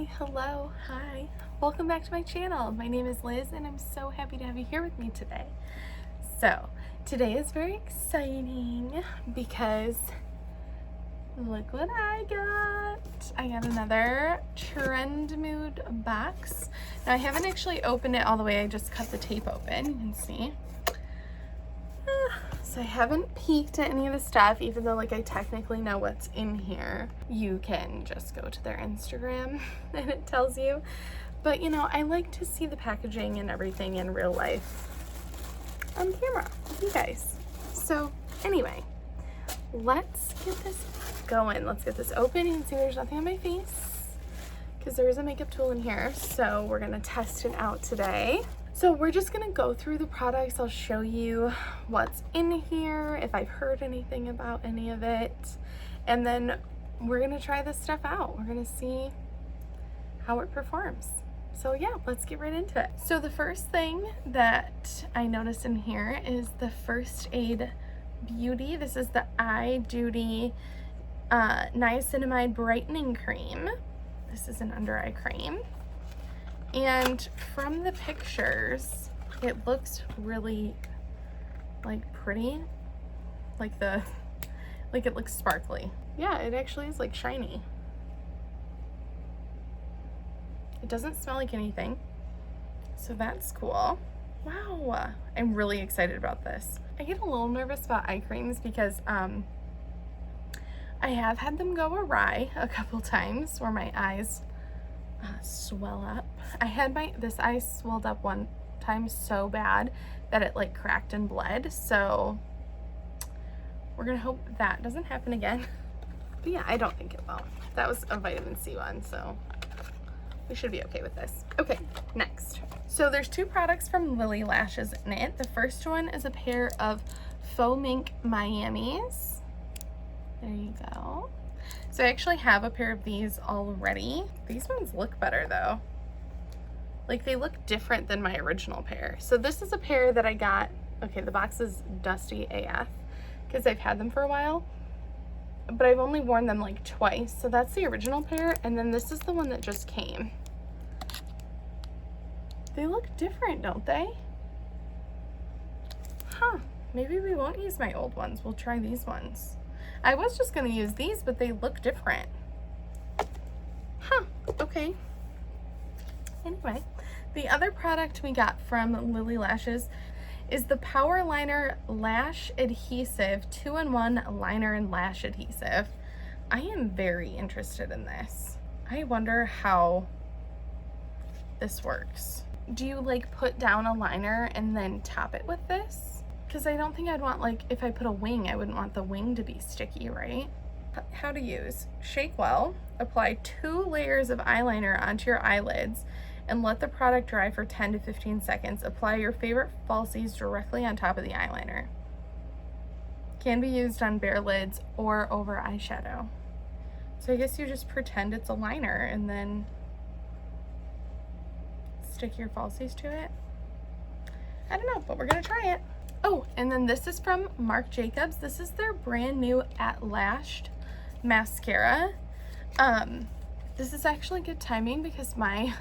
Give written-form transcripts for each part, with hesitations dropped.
Hi, hello, hi. Welcome back to my channel. My name is Liz and I'm so happy to have you here with me today. So, today is very exciting because look what I got. I got another Trendmood Box. Now I haven't actually opened it all the way, I just cut the tape open, you can see. So I haven't peeked at any of the stuff, even though like I technically know what's in here. You can just go to their Instagram and it tells you. But you know, I like to see the packaging and everything in real life on camera with you guys. So anyway, let's get this going. Let's get this open. You can see there's nothing on my face because there is a makeup tool in here. So we're gonna test it out today. So we're just gonna go through the products. I'll show you what's in here, if I've heard anything about any of it, and then we're gonna try this stuff out. We're gonna see how it performs. So yeah, let's get right into it. So the first thing that I noticed in here is the First Aid Beauty. This is the Eye Duty Niacinamide Brightening Cream. This is an under eye cream. And from the pictures, it looks really like pretty, like it looks sparkly. Yeah, it actually is like shiny. It doesn't smell like anything, so that's cool. Wow, I'm really excited about this. I get a little nervous about eye creams because I have had them go awry a couple times where my eyes swell up. I had this eye swelled up one time so bad that it like cracked and bled, so we're gonna hope that doesn't happen again. But yeah, I don't think it will. That was a vitamin C one, so we should be okay with this. Okay, next. So there's two products from Lily Lashes in it. The first one is a pair of Faux Mink Miamis. There you go. So I actually have a pair of these already. These ones look better though. Like they look different than my original pair. So this is a pair that I got, okay, the box is dusty AF because I've had them for a while, but I've only worn them like twice. So that's the original pair, and then this is the one that just came. They look different, don't they? Huh, maybe we won't use my old ones. We'll try these ones. I was just gonna use these, but they look different. Huh, okay. Anyway, the other product we got from Lily Lashes is the Power Liner Lash Adhesive 2-in-1 Liner and Lash Adhesive. I am very interested in this. I wonder how this works. Do you like put down a liner and then top it with this? Because I don't think I'd want, like, if I put a wing, I wouldn't want the wing to be sticky, right? How to use. Shake well. Apply 2 layers of eyeliner onto your eyelids and let the product dry for 10 to 15 seconds. Apply your favorite falsies directly on top of the eyeliner. Can be used on bare lids or over eyeshadow. So I guess you just pretend it's a liner and then stick your falsies to it. I don't know, but we're gonna try it. Oh, and then this is from Marc Jacobs. This is their brand new At Lashed mascara. This is actually good timing because my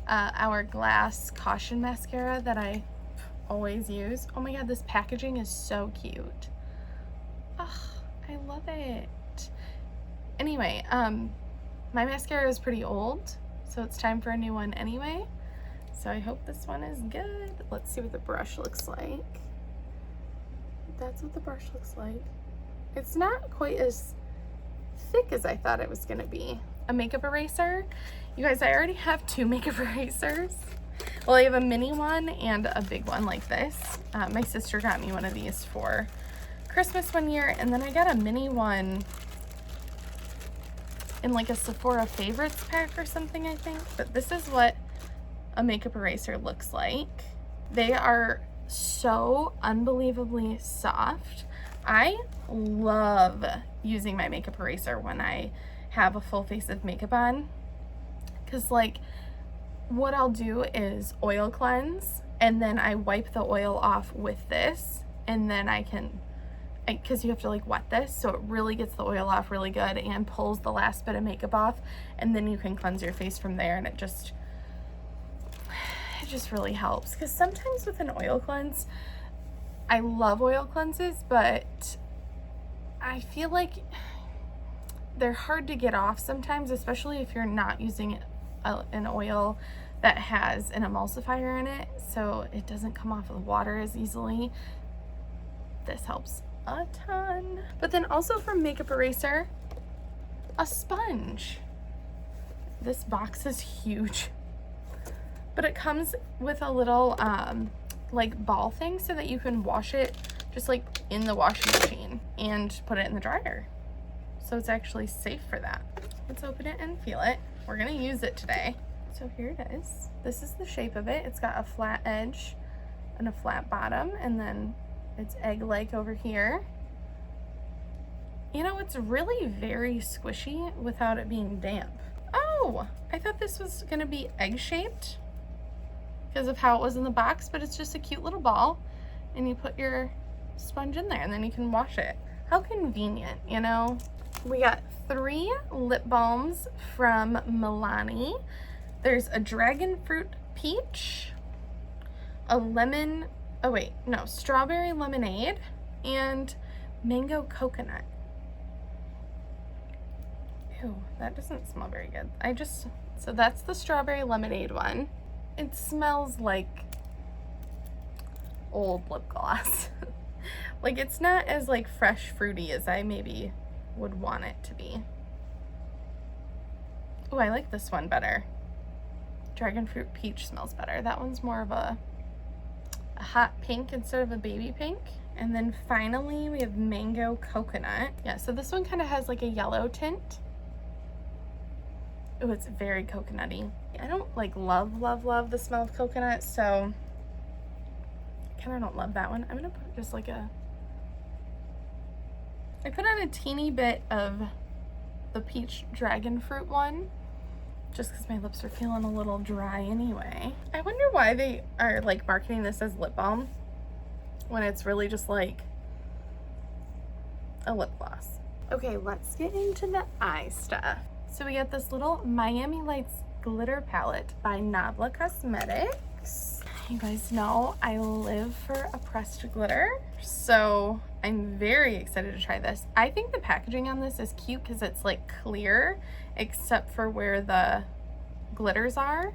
Hourglass Caution mascara that I always use. Oh my god, this packaging is so cute. Oh, I love it. Anyway, my mascara is pretty old, so it's time for a new one anyway. So I hope this one is good. Let's see what the brush looks like. That's what the brush looks like. It's not quite as thick as I thought it was gonna be. A makeup eraser. You guys, I already have 2 makeup erasers. Well, I have a mini one and a big one like this. My sister got me one of these for Christmas one year, and then I got a mini one in like a Sephora favorites pack or something, I think. But this is what a makeup eraser looks like. They are so unbelievably soft. I love using my makeup eraser when I have a full face of makeup on, because like what I'll do is oil cleanse and then I wipe the oil off with this, and then I because you have to like wet this, so it really gets the oil off really good and pulls the last bit of makeup off, and then you can cleanse your face from there, and it just really helps. Because sometimes with an oil cleanse, I love oil cleanses, but I feel like they're hard to get off sometimes, especially if you're not using an oil that has an emulsifier in it, so it doesn't come off of the water as easily. This helps a ton. But then also from Makeup Eraser, a sponge. This box is huge, but it comes with a little like ball thing so that you can wash it just like in the washing machine and put it in the dryer. So it's actually safe for that. Let's open it and feel it. We're gonna use it today. So here it is. This is the shape of it. It's got a flat edge and a flat bottom, and then it's egg-like over here. You know, it's really very squishy without it being damp. Oh, I thought this was gonna be egg-shaped because of how it was in the box, but it's just a cute little ball, and you put your sponge in there and then you can wash it. How convenient, you know? We got 3 lip balms from Milani. There's a dragon fruit peach, a lemon, oh wait, no, strawberry lemonade, and mango coconut. Ew, that doesn't smell very good. So that's the strawberry lemonade one. It smells like old lip gloss. Like, it's not as like fresh fruity as I maybe would want it to be. Oh, I like this one better. Dragon fruit peach smells better. That one's more of a hot pink instead of a baby pink. And then finally we have mango coconut. Yeah, so this one kind of has like a yellow tint. Oh, it's very coconutty. I don't like love the smell of coconut, so I kind of don't love that one. I'm gonna put just like I put on a teeny bit of the peach dragon fruit one, just because my lips are feeling a little dry anyway. I wonder why they are like marketing this as lip balm when it's really just like a lip gloss. Okay, let's get into the eye stuff. So we got this little Miami Lights glitter palette by Nabla Cosmetics. You guys know I live for a pressed glitter, so I'm very excited to try this. I think the packaging on this is cute because it's like clear except for where the glitters are,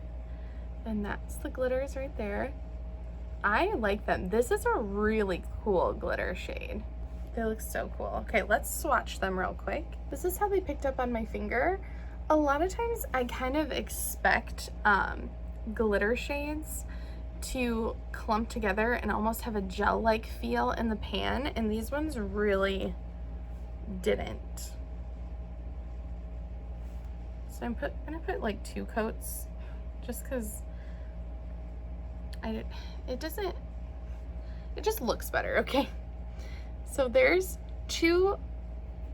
and that's the glitters right there. I like them. This is a really cool glitter shade. They look so cool. Okay, let's swatch them real quick. This is how they picked up on my finger. A lot of times I kind of expect glitter shades to clump together and almost have a gel-like feel in the pan, and these ones really didn't. So I'm gonna put like 2 coats just because it just looks better, okay? So there's 2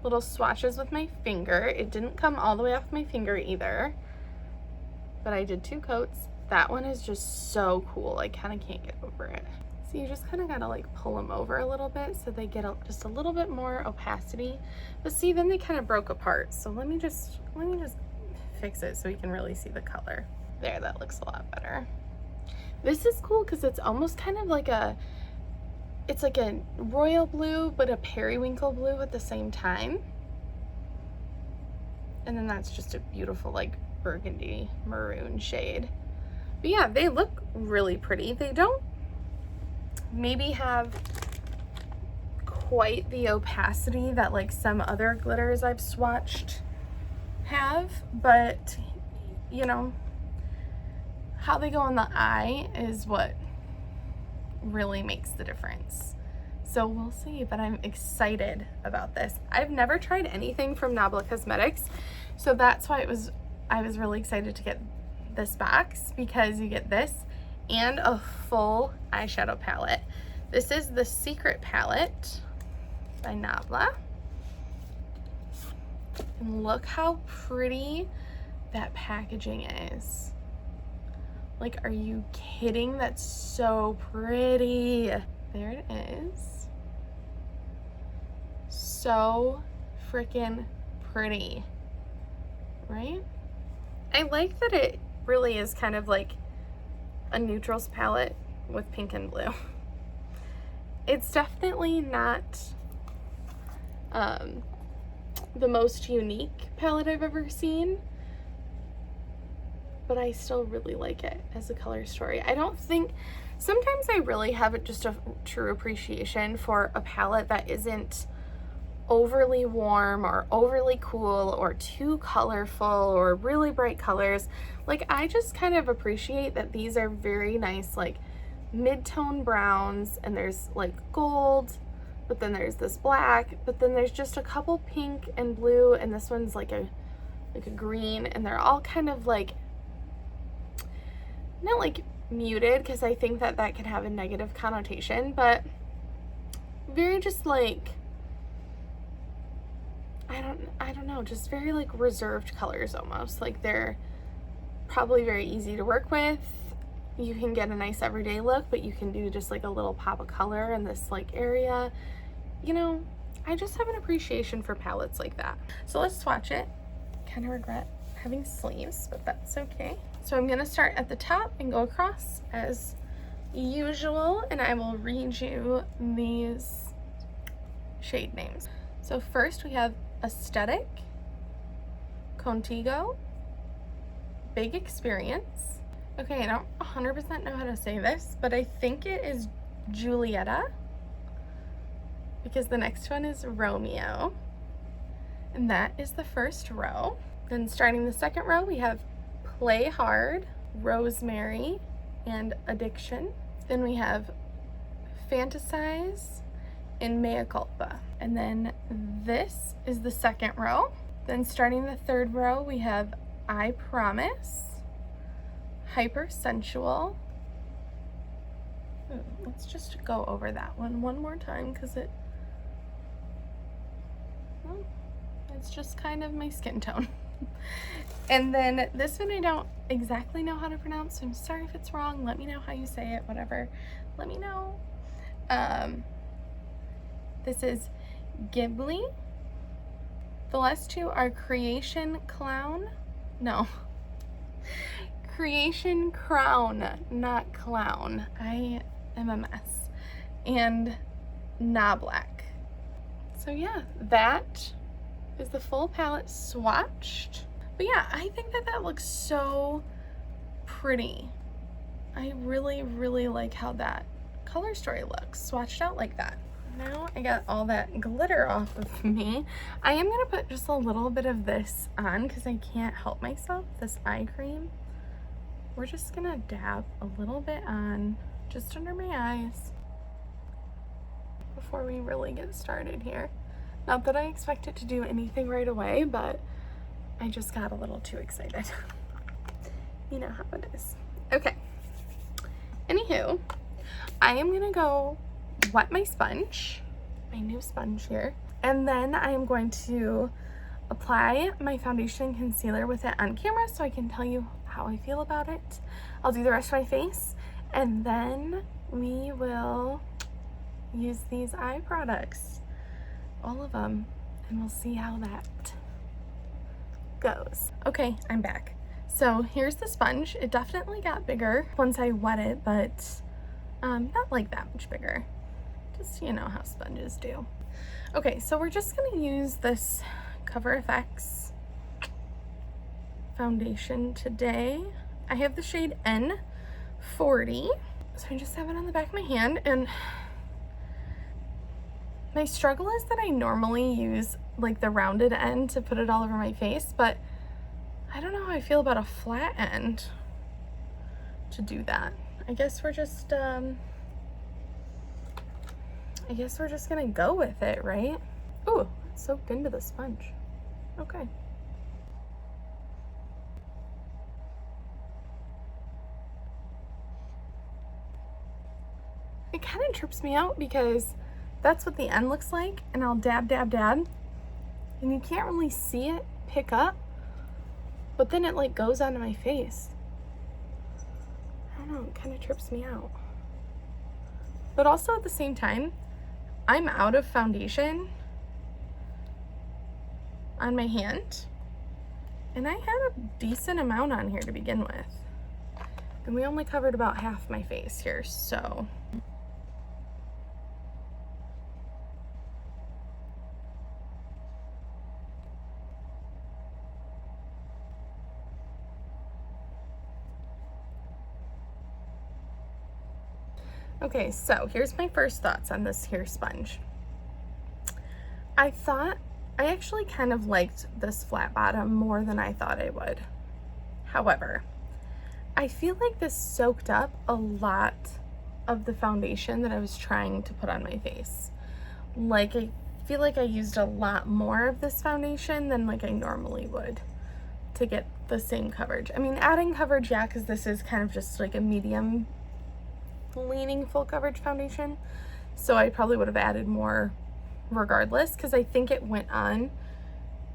little swatches with my finger. It didn't come all the way off my finger either, but I did 2 coats. That one is just so cool. I kind of can't get over it. So you just kind of gotta like pull them over a little bit so they get just a little bit more opacity. But see, then they kind of broke apart. So let me just fix it so you can really see the color. There, that looks a lot better. This is cool because it's almost kind of like it's like a royal blue, but a periwinkle blue at the same time. And then that's just a beautiful like burgundy maroon shade. But yeah, they look really pretty. They don't maybe have quite the opacity that like some other glitters I've swatched have, but you know, how they go on the eye is what really makes the difference. So we'll see, but I'm excited about this. I've never tried anything from Nabla Cosmetics, so that's why I was really excited to get this box, because you get this and a full eyeshadow palette. This is the Secret Palette by Nabla. And look how pretty that packaging is. Like, are you kidding? That's so pretty. There it is. so freaking pretty, right? I like that it really is kind of like a neutrals palette with pink and blue. It's definitely not the most unique palette I've ever seen, but I still really like it as a color story. I don't think, sometimes I really have just a true appreciation for a palette that isn't overly warm or overly cool or too colorful or really bright colors. Like, I just kind of appreciate that these are very nice, like mid-tone browns, and there's like gold, but then there's this black, but then there's just a couple pink and blue, and this one's like a green, and they're all kind of like, not like muted, because I think that that can have a negative connotation, but very just like, I don't know, just very like reserved colors almost. Like, they're probably very easy to work with. You can get a nice everyday look, but you can do just like a little pop of color in this like area. You know, I just have an appreciation for palettes like that. So let's swatch it. Kind of regret having sleeves, but that's okay. So I'm gonna start at the top and go across as usual, and I will read you these shade names. So first we have Aesthetic, Contigo, Big Experience. Okay, I don't 100% know how to say this, but I think it is Julieta, because the next one is Romeo, and that is the first row. Then starting the second row, we have Play Hard, Rosemary, and Addiction. Then we have Fantasize and Mea Culpa. And then this is the second row. Then starting the third row, we have I Promise, Hyper Sensual. Let's just go over that one more time, because it's just kind of my skin tone. And then this one I don't exactly know how to pronounce, so I'm sorry if it's wrong. Let me know how you say it, whatever. Let me know. This is Ghibli. The last two are Creation Clown. No. Creation Crown, not Clown. I am a mess. And Nah Black. So yeah, that is the full palette swatched. But yeah, I think that that looks so pretty. I really, really like how that color story looks swatched out like that. Now I got all that glitter off of me. I am gonna put just a little bit of this on because I can't help myself, this eye cream. We're just gonna dab a little bit on just under my eyes before we really get started here. Not that I expect it to do anything right away, but I just got a little too excited. You know how it is. Okay. Anywho, I am gonna go wet my sponge, my new sponge here, and then I am going to apply my foundation and concealer with it on camera so I can tell you how I feel about it. I'll do the rest of my face, and then we will use these eye products, all of them, and we'll see how that goes. Okay, I'm back. So here's the sponge. It definitely got bigger once I wet it, but not like that much bigger. Just, you know how sponges do. Okay, so we're just gonna use this Cover FX foundation today. I have the shade N40. So I just have it on the back of my hand, and my struggle is that I normally use like the rounded end to put it all over my face, but I don't know how I feel about a flat end to do that. I guess we're just gonna go with it, right? Ooh, it's soaked into the sponge. Okay. It kind of trips me out because that's what the end looks like, and I'll dab, dab, dab, and you can't really see it pick up, but then it like goes onto my face. I don't know, it kind of trips me out. But also at the same time, I'm out of foundation, on my hand. And I had a decent amount on here to begin with. And we only covered about half my face here, so. Okay, so here's my first thoughts on this hair sponge. I actually kind of liked this flat bottom more than I thought I would. However, I feel like this soaked up a lot of the foundation that I was trying to put on my face. Like, I feel like I used a lot more of this foundation than like I normally would to get the same coverage. I mean, adding coverage, yeah, because this is kind of just like a medium leaning full coverage foundation. So I probably would have added more regardless, because I think it went on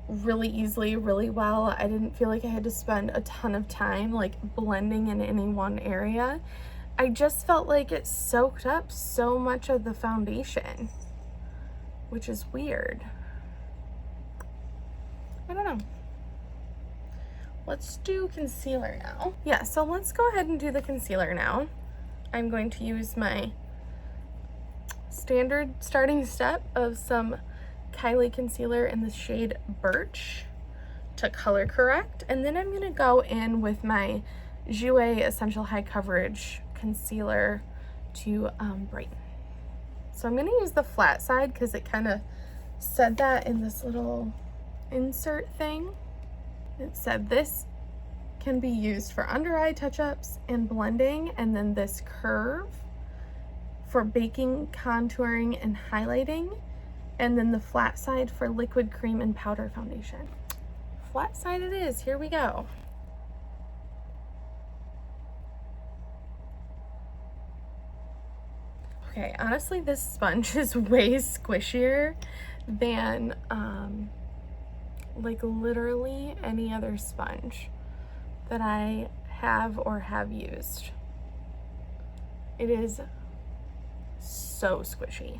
really easily, really well. I didn't feel like I had to spend a ton of time like blending in any one area. I just felt like it soaked up so much of the foundation, which is weird. I don't know. Let's do concealer now. Yeah, so let's go ahead and do the concealer now. I'm going to use my standard starting step of some Kylie concealer in the shade Birch to color correct, and then I'm going to go in with my Jouer Essential High Coverage concealer to brighten. So I'm going to use the flat side because it kind of said that in this little insert thing. It said this can be used for under eye touch-ups and blending, and then this curve for baking, contouring, and highlighting, and then the flat side for liquid cream and powder foundation. Flat side it is, here we go. Okay, honestly, this sponge is way squishier than like literally any other sponge that I have or have used. It is so squishy.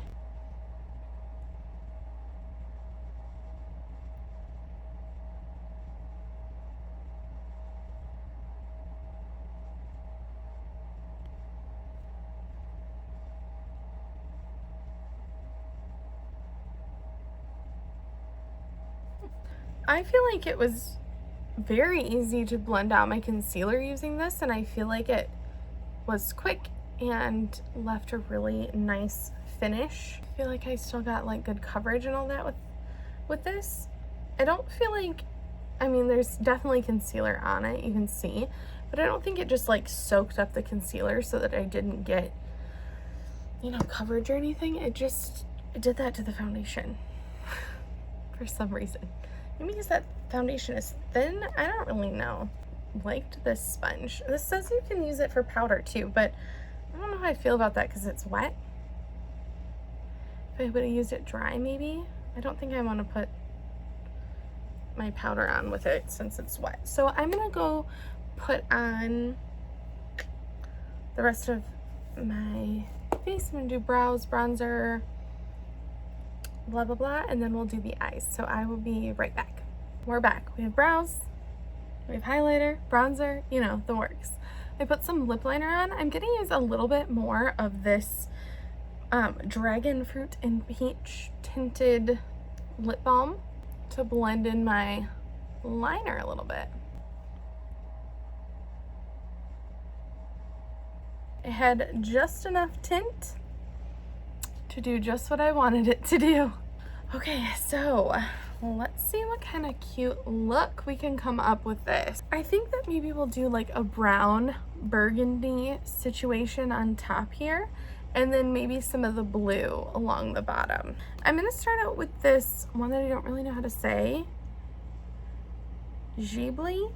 I feel like it was very easy to blend out my concealer using this, and I feel like it was quick and left a really nice finish. I feel like I still got like good coverage and all that with this. I don't feel like, I mean, there's definitely concealer on it, you can see, but I don't think it just like soaked up the concealer so that I didn't get, you know, coverage or anything. It did that to the foundation for some reason. Maybe because that foundation is thin, I don't really know. Liked this sponge. This says you can use it for powder too, but I don't know how I feel about that because it's wet. If I would have used it dry, maybe. I don't think I want to put my powder on with it since it's wet. So I'm gonna go put on the rest of my face. I'm gonna do brows, bronzer, blah blah blah, and then we'll do the eyes. So I will be right back. We're back. We have brows, we have highlighter, bronzer, you know, the works. I put some lip liner on. I'm gonna use a little bit more of this dragon fruit and peach tinted lip balm to blend in my liner a little bit. It had just enough tint to do just what I wanted it to do. Okay, so let's see what kind of cute look we can come up with this. I think that maybe we'll do like a brown burgundy situation on top here, and then maybe some of the blue along the bottom. I'm gonna start out with this one that I don't really know how to say. Heeeellllloooooooooooooo.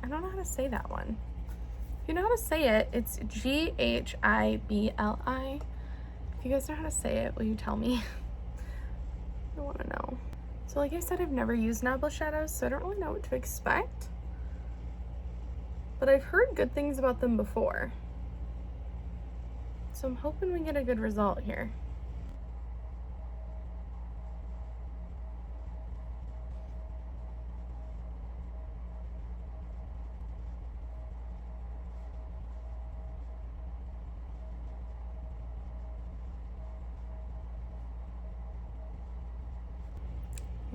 I don't know how to say that one. If you know how to say it, it's G-H-I-B-L-I. If you guys know how to say it, will you tell me? I want to know. So like I said, I've never used Nabla shadows, so I don't really know what to expect. But I've heard good things about them before. So I'm hoping we get a good result here.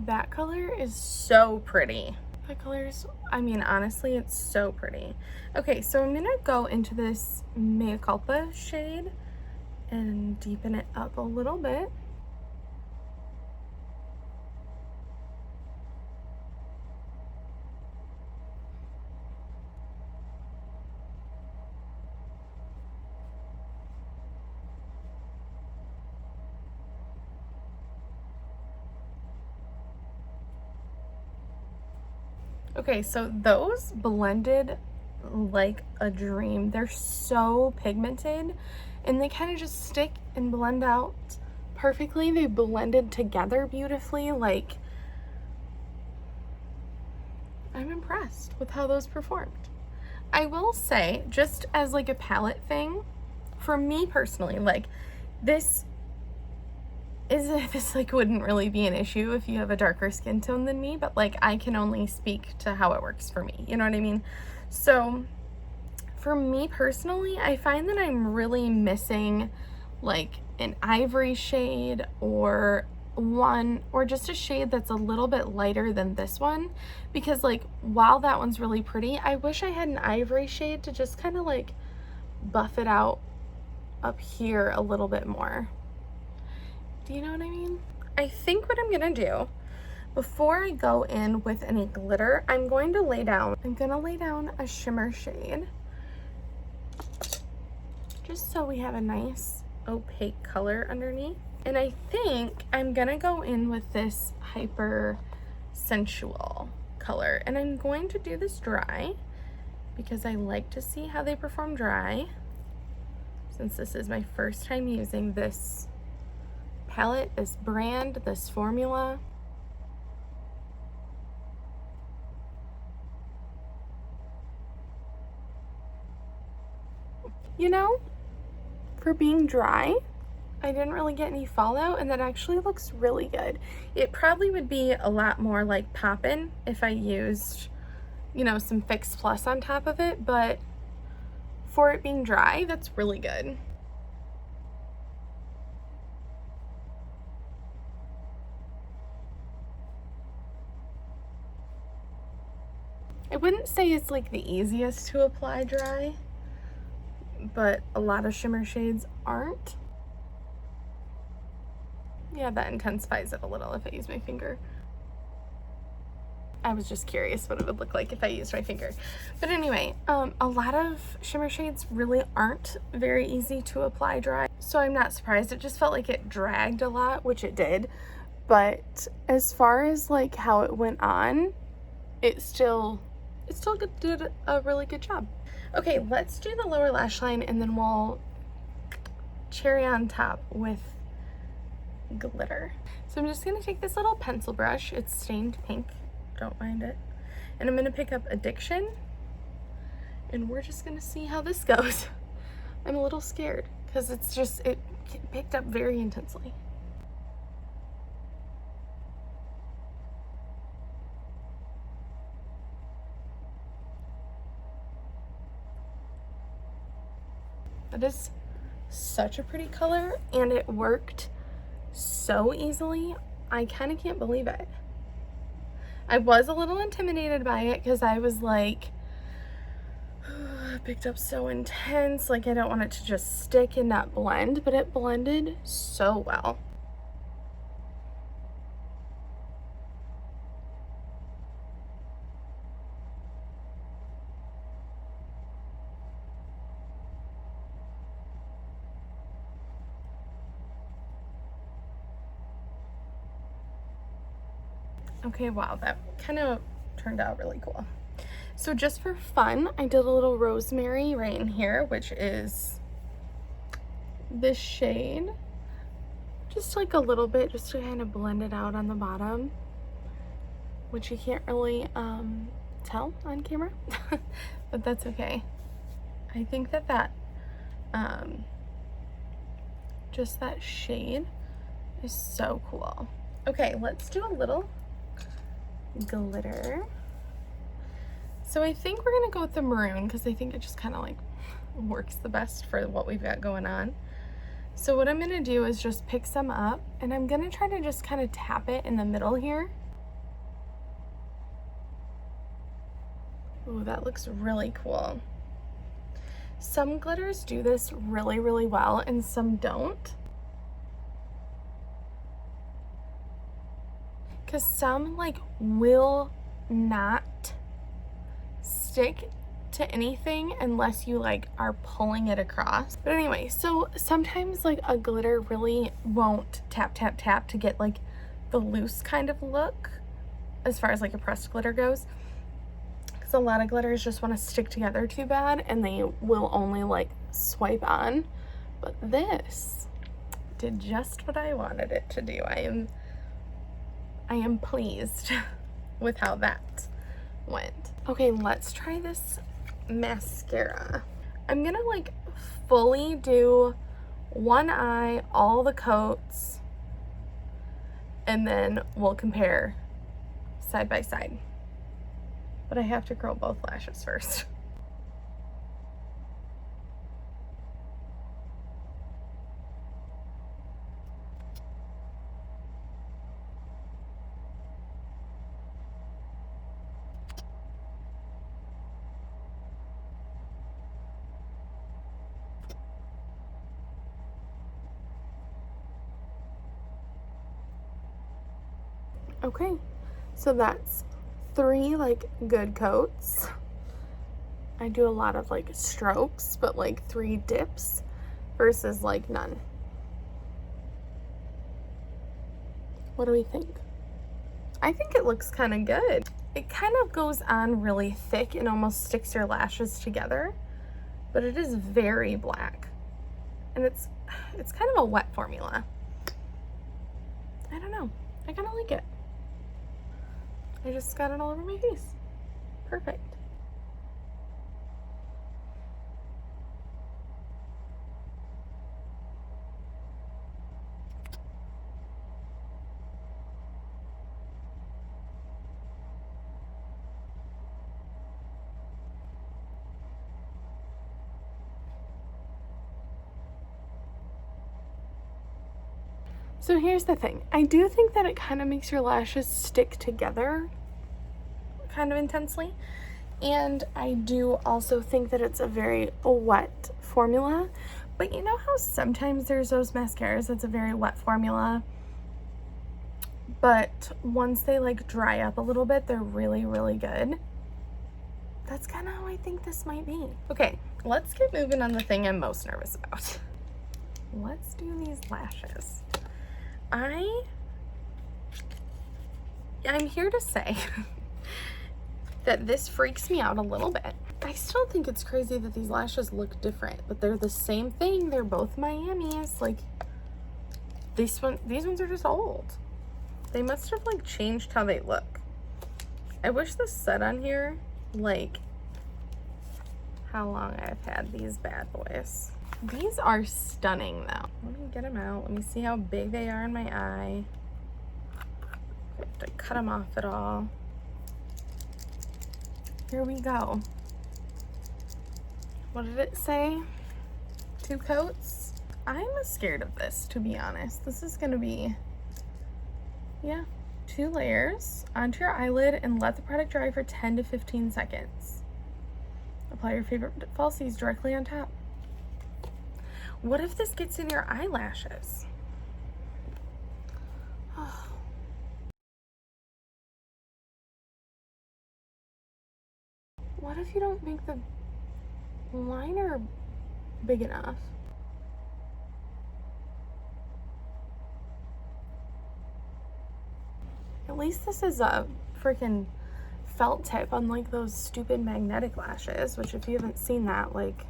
That color is so pretty. That color's, I mean, honestly, it's so pretty. Okay, so I'm gonna go into this Mea Culpa shade and deepen it up a little bit. Okay, so those blended like a dream. They're so pigmented and they kind of just stick and blend out perfectly. They blended together beautifully. Like, I'm impressed with how those performed. I will say, just as like a palette thing, for me personally, like this like wouldn't really be an issue if you have a darker skin tone than me, but like I can only speak to how it works for me, you know what I mean? So for me personally, I find that I'm really missing like an ivory shade or just a shade that's a little bit lighter than this one, because like while that one's really pretty, I wish I had an ivory shade to just kind of like buff it out up here a little bit more. Do you know what I mean? I think what I'm gonna do before I go in with any glitter, I'm gonna lay down a shimmer shade just so we have a nice opaque color underneath. And I think I'm gonna go in with this Hyper Sensual color, and I'm going to do this dry because I like to see how they perform dry, since this is my first time using this palette, this brand, this formula. You know, for being dry, I didn't really get any fallout, and that actually looks really good. It probably would be a lot more like poppin' if I used, you know, some Fix Plus on top of it, but for it being dry, that's really good. I wouldn't say it's like the easiest to apply dry, but a lot of shimmer shades aren't. Yeah, that intensifies it a little if I use my finger. I was just curious what it would look like if I used my finger. But anyway, a lot of shimmer shades really aren't very easy to apply dry, so I'm not surprised. It just felt like it dragged a lot, which it did. But as far as like how it went on, it still did a really good job. Okay, let's do the lower lash line and then we'll cherry on top with glitter. So I'm just gonna take this little pencil brush. It's stained pink, don't mind it. And I'm gonna pick up Addiction and we're just gonna see how this goes. I'm a little scared because it picked up very intensely. That is such a pretty color, and it worked so easily. I kind of can't believe it. I was a little intimidated by it because I was like, oh, it picked up so intense, like I don't want it to just stick and not blend, but it blended so well. Okay, wow, that kind of turned out really cool. So just for fun, I did a little rosemary right in here, which is this shade. Just like a little bit, just to kind of blend it out on the bottom, which you can't really tell on camera, but that's okay. I think that just that shade is so cool. Okay, let's do a little glitter. So I think we're gonna go with the maroon because I think it just kind of like works the best for what we've got going on. So what I'm gonna do is just pick some up and I'm gonna try to just kind of tap it in the middle here Ooh, that looks really cool. Some glitters do this really, really well and some don't. Because some like will not stick to anything unless you like are pulling it across. But anyway, so sometimes like a glitter really won't tap, tap, tap to get like the loose kind of look as far as like a pressed glitter goes. Because a lot of glitters just want to stick together too bad and they will only like swipe on. But this did just what I wanted it to do. I am pleased with how that went. Okay, let's try this mascara. I'm gonna like fully do one eye, all the coats, and then we'll compare side by side. But I have to curl both lashes first. Okay, so that's 3 like good coats. I do a lot of like strokes, but like 3 dips versus like none. What do we think? I think it looks kind of good. It kind of goes on really thick and almost sticks your lashes together, but it is very black. And it's kind of a wet formula. I don't know. I kind of like it. I just got it all over my face. Perfect. So here's the thing. I do think that it kind of makes your lashes stick together kind of intensely. And I do also think that it's a very wet formula. But you know how sometimes there's those mascaras that's a very wet formula, but once they like dry up a little bit, they're really, really good. That's kind of how I think this might be. Okay, let's get moving on the thing I'm most nervous about. Let's do these lashes. I'm here to say that this freaks me out a little bit. I still think it's crazy that these lashes look different, but they're the same thing. They're both Miami's. Like these ones are just old. They must have like changed how they look. I wish this said on here like how long I've had these bad boys. These are stunning though. Let me get them out. Let me see how big they are in my eye. I have to cut them off at all. Here we go. What did it say? 2 coats? I'm scared of this, to be honest. This is gonna be, yeah, 2 layers onto your eyelid and let the product dry for 10 to 15 seconds. Apply your favorite falsies directly on top. What if this gets in your eyelashes? Oh. What if you don't make the liner big enough? At least this is a freaking felt tip, unlike those stupid magnetic lashes, which if you haven't seen that, like,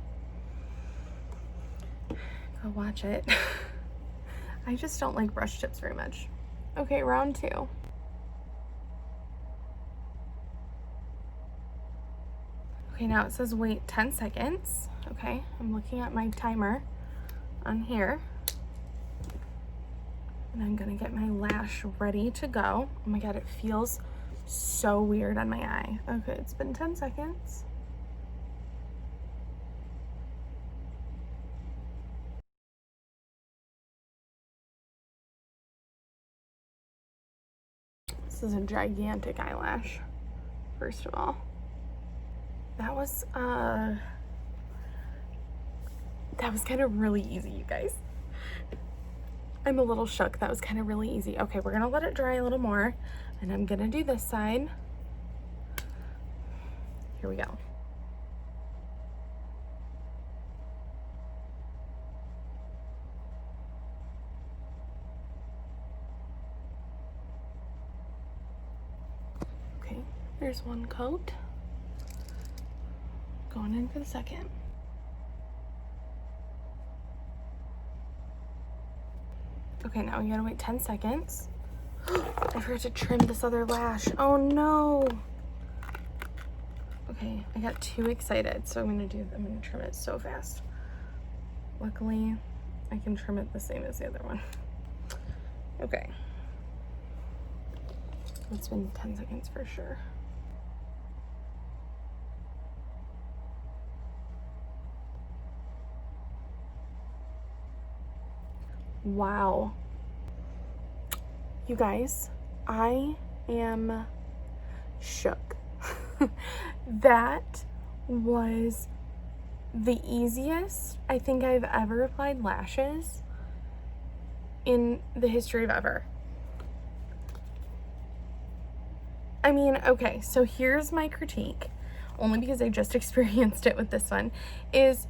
go watch it. I just don't like brush tips very much. Okay, round 2. Okay, now it says wait 10 seconds. Okay, I'm looking at my timer on here. And I'm gonna get my lash ready to go. Oh my God, it feels so weird on my eye. Okay, it's been 10 seconds. This is a gigantic eyelash, first of all. that was kind of really easy, you guys. I'm a little shook. That was kind of really easy. Okay, we're gonna let it dry a little more, and I'm gonna do this side. Here we go. Okay, there's one coat. Going in for the second. Okay, now we gotta wait 10 seconds. I forgot to trim this other lash. Oh no. Okay, I got too excited, so I'm gonna trim it so fast. Luckily, I can trim it the same as the other one. Okay. It's been 10 seconds for sure. Wow. You guys, I am shook. That was the easiest I think I've ever applied lashes in the history of ever. I mean, okay, so here's my critique, only because I just experienced it with this one, is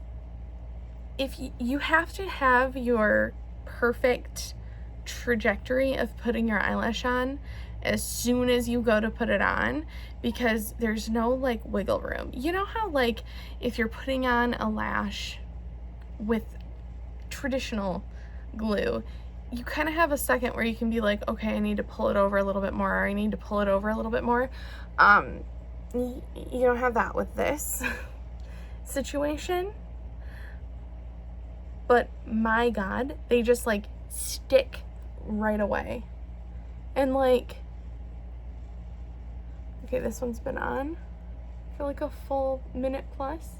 if you have to have your perfect trajectory of putting your eyelash on as soon as you go to put it on, because there's no like wiggle room. You know how like if you're putting on a lash with traditional glue, you kind of have a second where you can be like, okay, I need to pull it over a little bit more, or I need to pull it over a little bit more. You don't have that with this situation. But my God, they just like stick right away. And like, okay, this one's been on for like a full minute plus.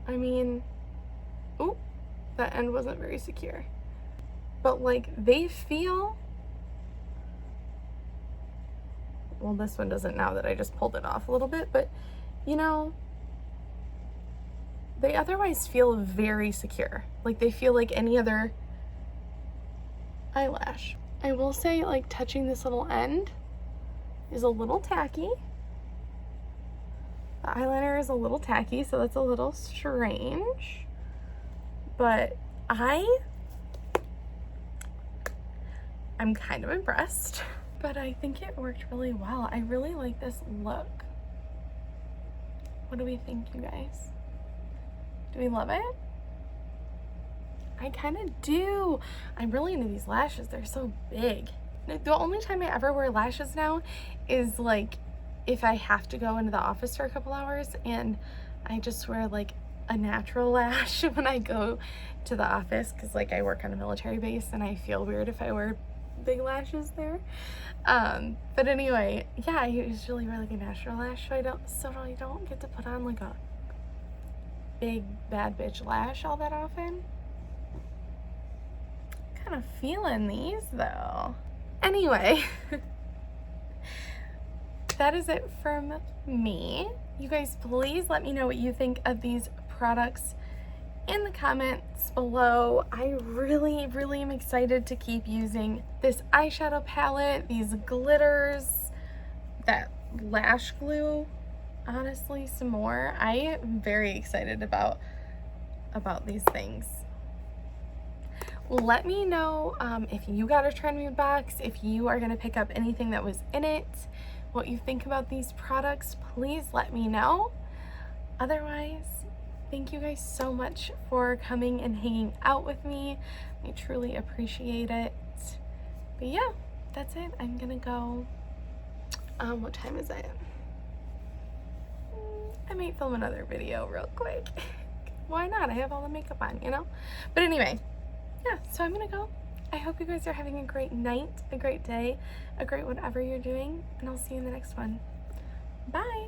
I mean, ooh, that end wasn't very secure. But like, they feel, well, this one doesn't now that I just pulled it off a little bit, but you know, they otherwise feel very secure. Like they feel like any other eyelash. I will say, like, touching this little end is a little tacky. The eyeliner is a little tacky, so that's a little strange. But I'm kind of impressed. But I think it worked really well. I really like this look. What do we think, you guys? Do we love it? I kind of do. I'm really into these lashes. They're so big. The only time I ever wear lashes now is like if I have to go into the office for a couple hours, and I just wear like a natural lash when I go to the office, because like I work on a military base and I feel weird if I wear big lashes there. But anyway, yeah, I usually wear like a natural lash, so I don't get to put on like a big bad bitch lash all that often. Kind of feeling these though. Anyway, that is it from me. You guys, please let me know what you think of these products in the comments below. I really am excited to keep using this eyeshadow palette, these glitters, that lash glue, honestly, some more. I am very excited about these things. Let me know if you got a Trendmood box, if you are going to pick up anything that was in it, what you think about these products. Please let me know. Otherwise, thank you guys so much for coming and hanging out with me. I truly appreciate it. But yeah, that's it. I'm gonna go. What time is it? I might film another video real quick. Why not? I have all the makeup on, you know? But anyway, yeah, so I'm gonna go. I hope you guys are having a great night, a great day, a great whatever you're doing, and I'll see you in the next one. Bye!